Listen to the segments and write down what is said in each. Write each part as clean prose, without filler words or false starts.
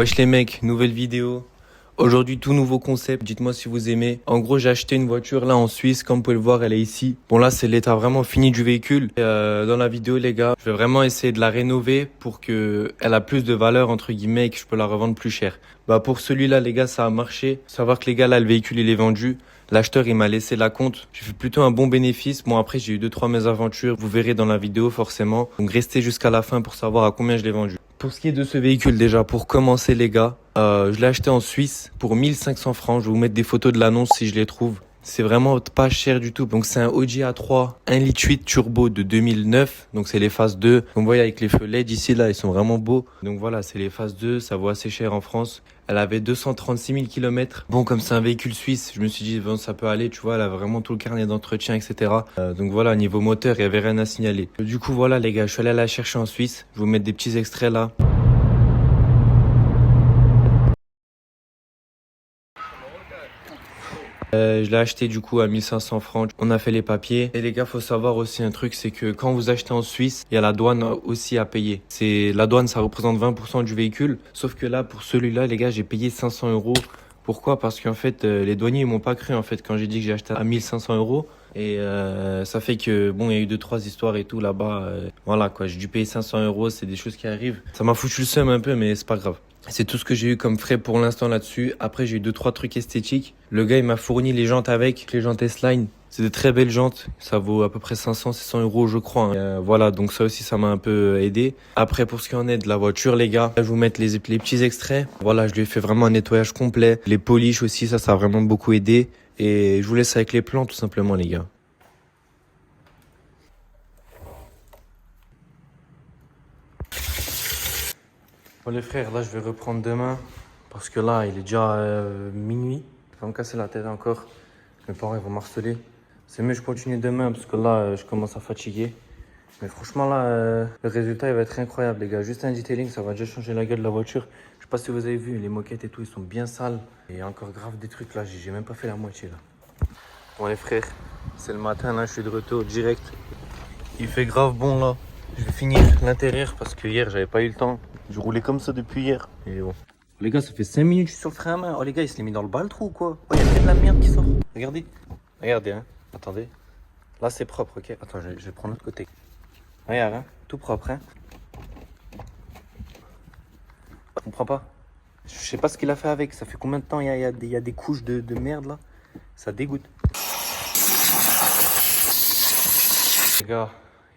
Wesh les mecs, nouvelle vidéo. Aujourd'hui tout nouveau concept, dites-moi si vous aimez. En gros j'ai acheté une voiture là en Suisse, comme vous pouvez le voir elle est ici. Bon là c'est l'état vraiment fini du véhicule. Dans la vidéo les gars, je vais vraiment essayer de la rénover pour que elle a plus de valeur entre guillemets et que je peux la revendre plus cher. Bah pour celui-là les gars ça a marché. Faut savoir que les gars là le véhicule il est vendu. L'acheteur il m'a laissé la compte. J'ai fait plutôt un bon bénéfice. Bon après j'ai eu 2-3 mésaventures, vous verrez dans la vidéo forcément. Donc restez jusqu'à la fin pour savoir à combien je l'ai vendu. Pour ce qui est de ce véhicule déjà, pour commencer les gars, je l'ai acheté en Suisse pour 1500 francs. Je vais vous mettre des photos de l'annonce si je les trouve. C'est vraiment pas cher du tout. Donc c'est un Audi A3 1,8 litre turbo de 2009. Donc c'est les phases 2. Donc vous voyez avec les feux LED ici là, ils sont vraiment beaux. Donc voilà, c'est les phases 2. Ça vaut assez cher en France. Elle avait 236 000 km. Bon, comme c'est un véhicule suisse, je me suis dit bon, ça peut aller. Tu vois, elle a vraiment tout le carnet d'entretien, etc. Donc voilà, niveau moteur, il y avait rien à signaler. Du coup voilà les gars, je suis allé la chercher en Suisse. Je vais vous mettre des petits extraits là. Je l'ai acheté du coup à 1500 francs. On a fait les papiers. Et les gars, faut savoir aussi un truc, c'est que quand vous achetez en Suisse, il y a la douane aussi à payer. La douane, ça représente 20% du véhicule. Sauf que là, pour celui-là, les gars, j'ai payé 500 euros. Pourquoi? Parce qu'en fait, les douaniers, ils m'ont pas cru en fait quand j'ai dit que j'ai acheté à 1500 euros. Et ça fait que bon, il y a eu 2-3 histoires et tout là-bas. Voilà quoi, j'ai dû payer 500 euros. C'est des choses qui arrivent. Ça m'a foutu le seum un peu, mais c'est pas grave. C'est tout ce que j'ai eu comme frais pour l'instant là-dessus. Après, j'ai eu 2-3 trucs esthétiques. Le gars, il m'a fourni les jantes avec, les jantes S-Line. C'est de très belles jantes. Ça vaut à peu près 500-600 euros, je crois, hein. Voilà, donc ça aussi, ça m'a un peu aidé. Après, pour ce qui en est de la voiture, les gars, je vais vous mettre les petits extraits. Voilà, je lui ai fait vraiment un nettoyage complet. Les polish aussi, ça a vraiment beaucoup aidé. Et je vous laisse avec les plans, tout simplement, les gars. Bon les frères, là je vais reprendre demain parce que là il est déjà minuit. Je vais me casser la tête encore. Mes parents ils vont m'harceler. C'est mieux que je continue demain parce que là je commence à fatiguer. Mais franchement là le résultat il va être incroyable les gars. Juste un detailing ça va déjà changer la gueule de la voiture. Je sais pas si vous avez vu les moquettes et tout ils sont bien sales. Et il y a encore grave des trucs là, j'ai même pas fait la moitié là. Bon les frères, c'est le matin là, je suis de retour direct. Il fait grave bon là. Je vais finir l'intérieur parce que hier j'avais pas eu le temps. Je roulais comme ça depuis hier. Et bon. Les gars, ça fait 5 minutes que je suis sur le frein à main. Oh les gars, il se l'est mis dans le bas le trou ou quoi? Oh, il y a que de la merde qui sort. Regardez. Regardez, hein. Attendez. Là, c'est propre, ok. Attends, je vais prendre l'autre côté. Regarde, hein. Tout propre, hein. Je comprends pas. Je sais pas ce qu'il a fait avec. Ça fait combien de temps il y a des couches de merde là? Ça dégoûte. Les gars,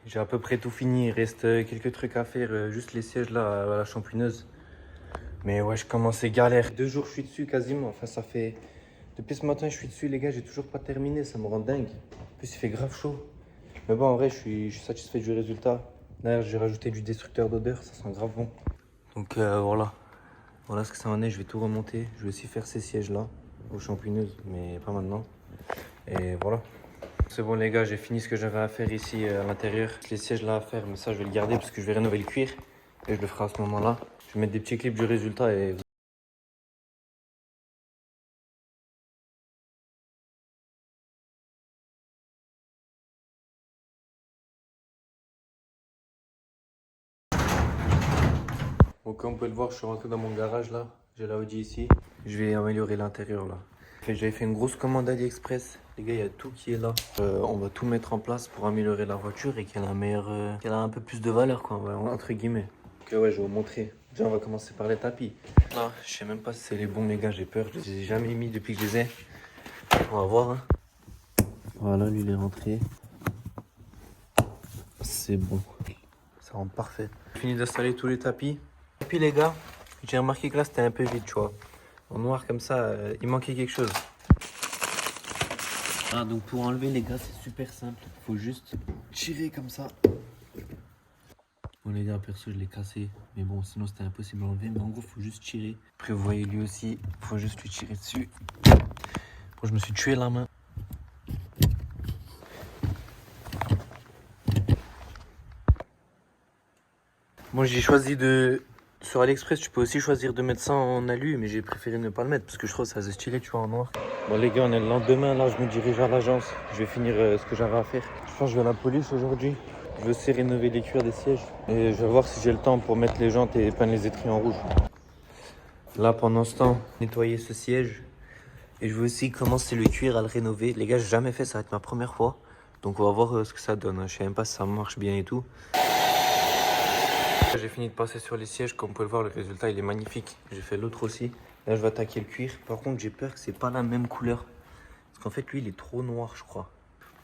j'ai à peu près tout fini. Il reste quelques trucs à faire. Juste les sièges là à la champouineuse. Mais ouais, je commençais galère. 2 jours, je suis dessus quasiment. Enfin, ça fait... Depuis ce matin, je suis dessus, les gars. J'ai toujours pas terminé. Ça me rend dingue. En plus, il fait grave chaud. Mais bon, en vrai, je suis satisfait du résultat. D'ailleurs, j'ai rajouté du destructeur d'odeur. Ça sent grave bon. Donc, voilà. Voilà ce que ça en est. Je vais tout remonter. Je vais aussi faire ces sièges-là aux champouineuses. Mais pas maintenant. Et voilà. C'est bon, les gars. J'ai fini ce que j'avais à faire ici à l'intérieur. Les sièges là à faire. Mais ça, je vais le garder parce que je vais rénover le cuir. Et je le ferai à ce moment-là. Je vais mettre des petits clips du résultat et... Bon, comme vous pouvez le voir, je suis rentré dans mon garage là. J'ai la Audi ici. Je vais améliorer l'intérieur là. J'avais fait une grosse commande AliExpress. Les gars, il y a tout qui est là. On va tout mettre en place pour améliorer la voiture et qu'elle a qu'elle a un peu plus de valeur quoi, entre guillemets. Donc ouais, je vais vous montrer. Déjà, on va commencer par les tapis. Là, je sais même pas si c'est les bons les gars, j'ai peur. Je les ai jamais mis depuis que je les ai. On va voir. Hein. Voilà, lui il est rentré. C'est bon. Ça rentre parfait. J'ai fini d'installer tous les tapis. Et puis les gars, j'ai remarqué que là c'était un peu vide, tu vois. En noir comme ça, il manquait quelque chose. Ah, donc pour enlever les gars, c'est super simple. Il faut juste tirer comme ça. Bon les gars, perso je l'ai cassé. Mais bon, sinon c'était impossible à enlever. Mais en gros, il faut juste tirer. Après, vous voyez lui aussi, il faut juste lui tirer dessus. Bon, je me suis tué la main. Bon, j'ai choisi de... Sur AliExpress, tu peux aussi choisir de mettre ça en alu, mais j'ai préféré ne pas le mettre parce que je trouve ça assez stylé, tu vois, en noir. Bon, les gars, on est le lendemain, là, je me dirige à l'agence. Je vais finir ce que j'avais à faire. Je pense que je vais à la police aujourd'hui. Je vais aussi rénover les cuirs des sièges. Et je vais voir si j'ai le temps pour mettre les jantes et peindre les étriers en rouge. Là, pendant ce temps, nettoyer ce siège. Et je veux aussi commencer le cuir, à le rénover. Les gars, j'ai jamais fait, ça va être ma première fois. Donc on va voir ce que ça donne, hein. Je sais même pas si ça marche bien et tout. J'ai fini de passer sur les sièges, comme vous pouvez le voir, le résultat il est magnifique. J'ai fait l'autre aussi. Là je vais attaquer le cuir. Par contre j'ai peur que c'est pas la même couleur. Parce qu'en fait lui il est trop noir je crois.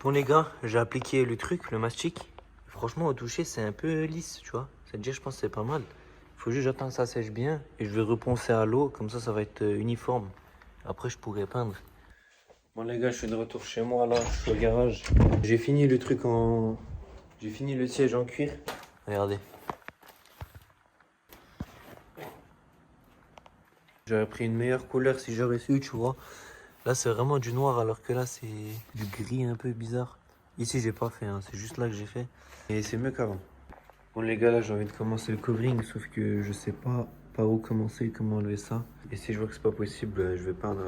Bon les gars, j'ai appliqué le truc, le mastic. Franchement au toucher c'est un peu lisse, tu vois. C'est-à-dire je pense que c'est pas mal. Il faut juste j'attends que ça sèche bien. Et je vais reponcer à l'eau, comme ça va être uniforme. Après je pourrai peindre. Bon les gars, je suis de retour chez moi là, je suis au garage. J'ai fini le truc en... J'ai fini le siège en cuir. Regardez. J'aurais pris une meilleure couleur si j'aurais su, tu vois. Là c'est vraiment du noir alors que là c'est du gris un peu bizarre. Ici j'ai pas fait, hein. C'est juste là que j'ai fait. Et c'est mieux qu'avant. Bon les gars, là j'ai envie de commencer le covering, sauf que je sais pas par où commencer, comment enlever ça. Et si je vois que c'est pas possible, je vais peindre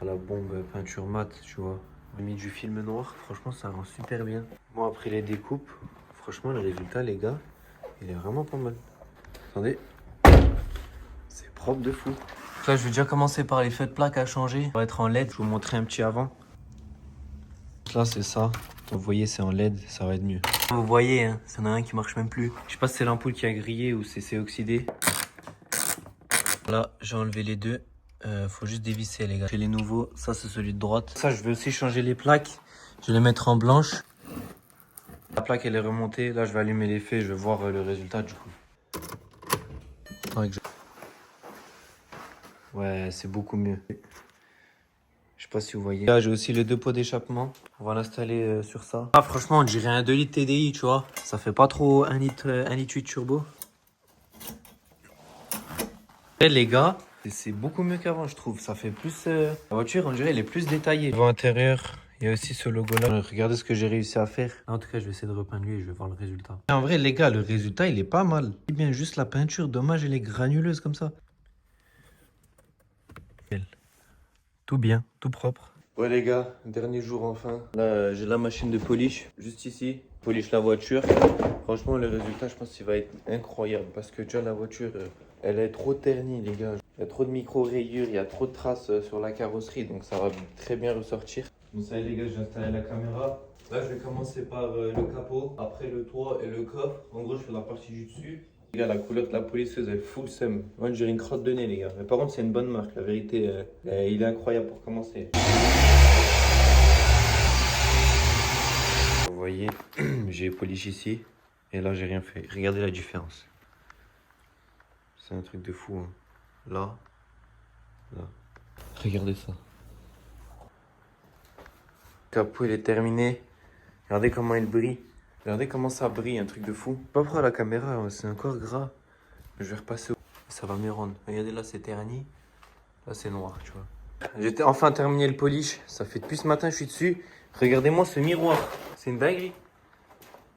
à la bombe peinture mat, tu vois. J'ai mis du film noir, franchement ça rend super bien. Bon après les découpes, franchement le résultat les gars, il est vraiment pas mal. Attendez, c'est propre de fou. Là je vais déjà commencer par les feux de plaque à changer. Ça va être en LED, je vais vous montrer un petit avant. Là c'est ça, vous voyez c'est en LED, ça va être mieux. Vous voyez, hein, ça n'a un qui marche même plus. Je sais pas si c'est l'ampoule qui a grillé ou si c'est oxydé. Là j'ai enlevé les deux. Faut juste dévisser les gars. J'ai les nouveaux, ça c'est celui de droite. Ça je vais aussi changer les plaques. Je vais les mettre en blanche. La plaque elle est remontée. Là je vais allumer les feux et je vais voir le résultat du coup. Ouais c'est beaucoup mieux. Je sais pas si vous voyez. Là j'ai aussi les deux pots d'échappement. On va l'installer sur ça. Ah franchement on dirait un 2 litres TDI tu vois. Ça fait pas trop 1 litre 8 turbo. Et les gars, c'est beaucoup mieux qu'avant je trouve. Ça fait plus... La voiture on dirait elle est plus détaillée. Devant intérieur, il y a aussi ce logo là. Regardez ce que j'ai réussi à faire. En tout cas je vais essayer de repeindre lui et je vais voir le résultat. Et en vrai les gars, le résultat il est pas mal. C'est bien juste la peinture, dommage elle est granuleuse comme ça. Tout bien, tout propre. Ouais les gars, dernier jour enfin. Là j'ai la machine de polish juste ici. Polish la voiture. Franchement le résultat je pense qu'il va être incroyable. Parce que déjà la voiture elle est trop ternie les gars. Il y a trop de micro-rayures, il y a trop de traces sur la carrosserie. Donc ça va très bien ressortir. Bon ça y est les gars, j'ai installé la caméra. Là je vais commencer par le capot. Après le toit et le coffre. En gros je fais la partie du dessus. Les gars, la couleur de la polisseuse, elle full seum. Moi, j'ai une crotte de nez, les gars. Mais par contre, c'est une bonne marque. La vérité, il est incroyable pour commencer. Vous voyez, j'ai polish ici. Et là, j'ai rien fait. Regardez la différence. C'est un truc de fou. Hein. Là. Regardez ça. Le capot, il est terminé. Regardez comment il brille. Regardez comment ça brille, un truc de fou. Pas pour la caméra, c'est encore gras. Je vais repasser. Ça va mieux rendre. Regardez là, c'est terni. Là, c'est noir, tu vois. J'ai enfin terminé le polish. Ça fait depuis ce matin, je suis dessus. Regardez-moi ce miroir. C'est une dinguerie.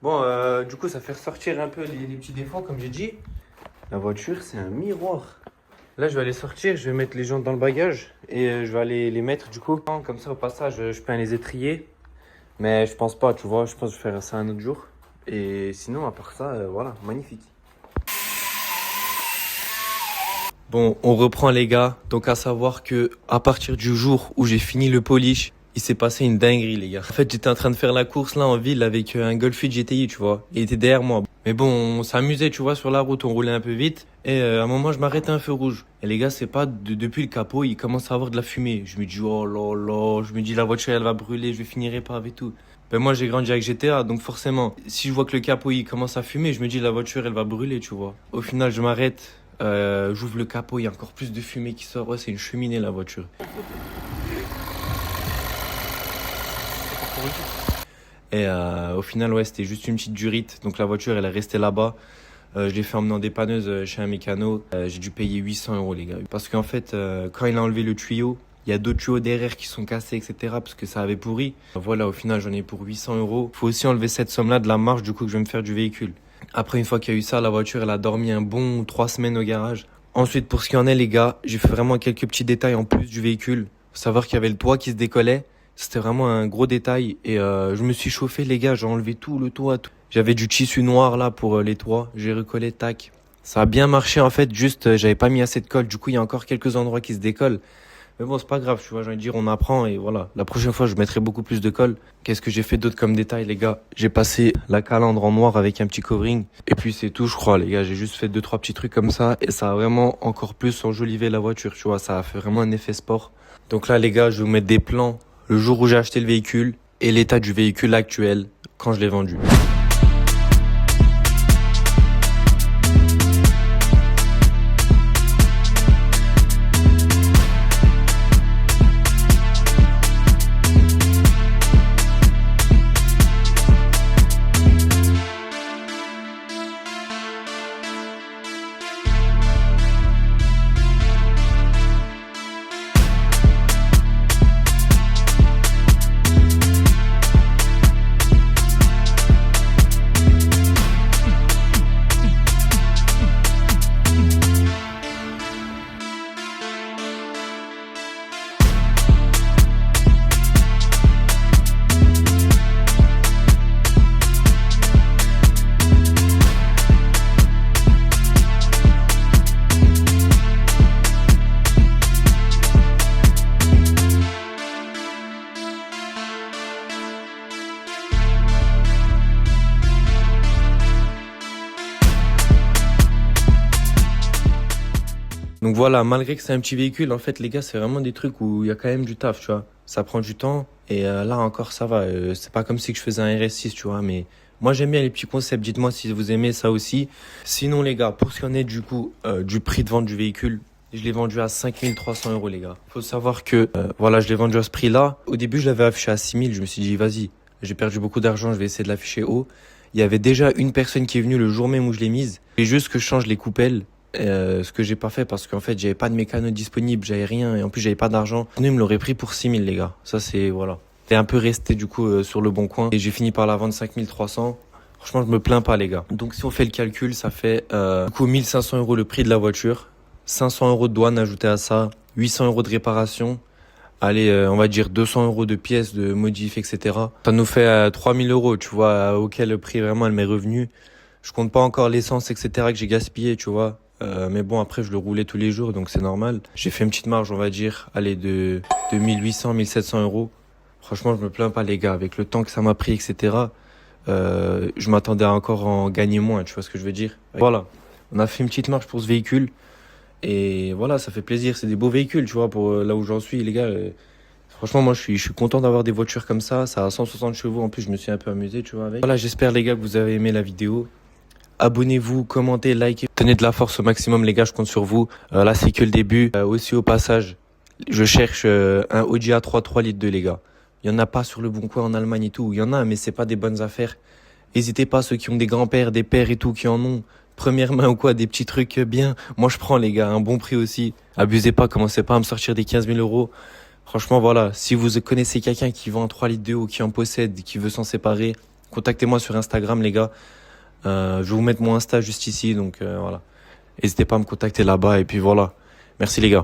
Bon, du coup, ça fait ressortir un peu les petits défauts, comme j'ai dit. La voiture, c'est un miroir. Là, je vais aller sortir. Je vais mettre les jantes dans le bagage. Et je vais aller les mettre, du coup. Comme ça, au passage, je peins les étriers. Mais je pense pas, tu vois. Je pense que je vais faire ça un autre jour. Et sinon, à part ça, voilà, magnifique. Bon, on reprend les gars. Donc à savoir que à partir du jour où j'ai fini le polish, il s'est passé une dinguerie les gars. En fait, j'étais en train de faire la course là en ville avec un Golf 8 GTI, tu vois. Il était derrière moi. Mais bon, on s'amusait, tu vois, sur la route, on roulait un peu vite. Et à un moment, je m'arrêtais à un feu rouge. Et les gars, c'est pas depuis le capot, il commence à avoir de la fumée. Je me dis, oh là là, je me dis, la voiture, elle va brûler, je vais finir épave et tout. Ben moi, j'ai grandi avec GTA, donc forcément, si je vois que le capot, il commence à fumer, je me dis, la voiture, elle va brûler, tu vois. Au final, je m'arrête, j'ouvre le capot, il y a encore plus de fumée qui sort. Ouais, c'est une cheminée, la voiture. Et au final, ouais, c'était juste une petite durite. Donc la voiture, elle est restée là-bas. Je l'ai fait emmener en dépanneuse chez un mécano. J'ai dû payer 800 € les gars. Parce qu'en fait, quand il a enlevé le tuyau, il y a d'autres tuyaux derrière qui sont cassés, etc. Parce que ça avait pourri. Voilà, au final, j'en ai pour 800 €. Faut aussi enlever cette somme-là de la marge du coup que je vais me faire du véhicule. Après, une fois qu'il y a eu ça, la voiture, elle a dormi un bon 3 semaines au garage. Ensuite, pour ce qui en est, les gars, j'ai fait vraiment quelques petits détails en plus du véhicule. Faut savoir qu'il y avait le toit qui se décollait. C'était vraiment un gros détail. Et je me suis chauffé, les gars. J'ai enlevé tout le toit. Tout. J'avais du tissu noir là pour les toits. J'ai recollé, tac. Ça a bien marché en fait, juste j'avais pas mis assez de colle. Du coup, il y a encore quelques endroits qui se décollent. Mais bon, c'est pas grave, tu vois, j'ai envie de dire, on apprend et voilà. La prochaine fois, je mettrai beaucoup plus de colle. Qu'est-ce que j'ai fait d'autre comme détail, les gars? J'ai passé la calandre en noir avec un petit covering. Et puis c'est tout, je crois, les gars. J'ai juste fait deux, trois petits trucs comme ça. Et ça a vraiment encore plus enjolivé la voiture, tu vois. Ça a fait vraiment un effet sport. Donc là, les gars, je vais vous mettre des plans le jour où j'ai acheté le véhicule et l'état du véhicule actuel quand je l'ai vendu. Donc voilà, malgré que c'est un petit véhicule, en fait, les gars, c'est vraiment des trucs où il y a quand même du taf, tu vois. Ça prend du temps et là encore, ça va. C'est pas comme si que je faisais un RS6, tu vois. Mais moi, j'aime bien les petits concepts. Dites-moi si vous aimez ça aussi. Sinon, les gars, pour ce qui en est du coup du prix de vente du véhicule, je l'ai vendu à 5 300 € les gars. Faut savoir que voilà, je l'ai vendu à ce prix-là. Au début, je l'avais affiché à 6 000. Je me suis dit, vas-y, j'ai perdu beaucoup d'argent, je vais essayer de l'afficher haut. Il y avait déjà une personne qui est venue le jour même où je l'ai mise. Et juste que je change les coupelles. Ce que j'ai pas fait parce qu'en fait j'avais pas de mécano disponible, j'avais rien et en plus j'avais pas d'argent. Nous, il me l'aurait pris pour 6 000 les gars. Ça c'est voilà. J'ai un peu resté du coup sur le bon coin et j'ai fini par la vendre 5 300. Franchement, je me plains pas les gars. Donc si on fait le calcul, ça fait du coup 1 500 € le prix de la voiture, 500 € de douane ajouté à ça, 800 € de réparation. Allez, on va dire 200 € de pièces, de modif, etc. Ça nous fait 3 000 €, tu vois, auquel prix vraiment elle m'est revenue. Je compte pas encore l'essence, etc. que j'ai gaspillé, tu vois. Mais bon, après, je le roulais tous les jours, donc c'est normal. J'ai fait une petite marge, on va dire, allez, de 1800, 1700 €. Franchement, je me plains pas, les gars. Avec le temps que ça m'a pris, etc., je m'attendais à encore en gagner moins, tu vois ce que je veux dire? Voilà. On a fait une petite marge pour ce véhicule. Et voilà, ça fait plaisir. C'est des beaux véhicules, tu vois, pour là où j'en suis, les gars. Franchement, moi, je suis content d'avoir des voitures comme ça. Ça a 160 chevaux. En plus, je me suis un peu amusé, tu vois, avec. Voilà, j'espère, les gars, que vous avez aimé la vidéo. Abonnez-vous, commentez, likez, tenez de la force au maximum les gars, je compte sur vous. Là c'est que le début. Aussi au passage, je cherche un Audi A3 3 litres de les gars. Il y en a pas sur le bon coin en Allemagne et tout. Il y en a mais c'est pas des bonnes affaires. N'hésitez pas ceux qui ont des grands-pères, des pères et tout qui en ont. Première main ou quoi, des petits trucs bien. Moi je prends les gars, un bon prix aussi. Abusez pas, commencez pas à me sortir des 15 000 €. Franchement voilà, si vous connaissez quelqu'un qui vend un 3 litres de ou qui en possède, qui veut s'en séparer, contactez-moi sur Instagram les gars. Je vais vous mettre mon Insta juste ici, donc voilà. N'hésitez pas à me contacter là-bas et puis voilà. Merci les gars.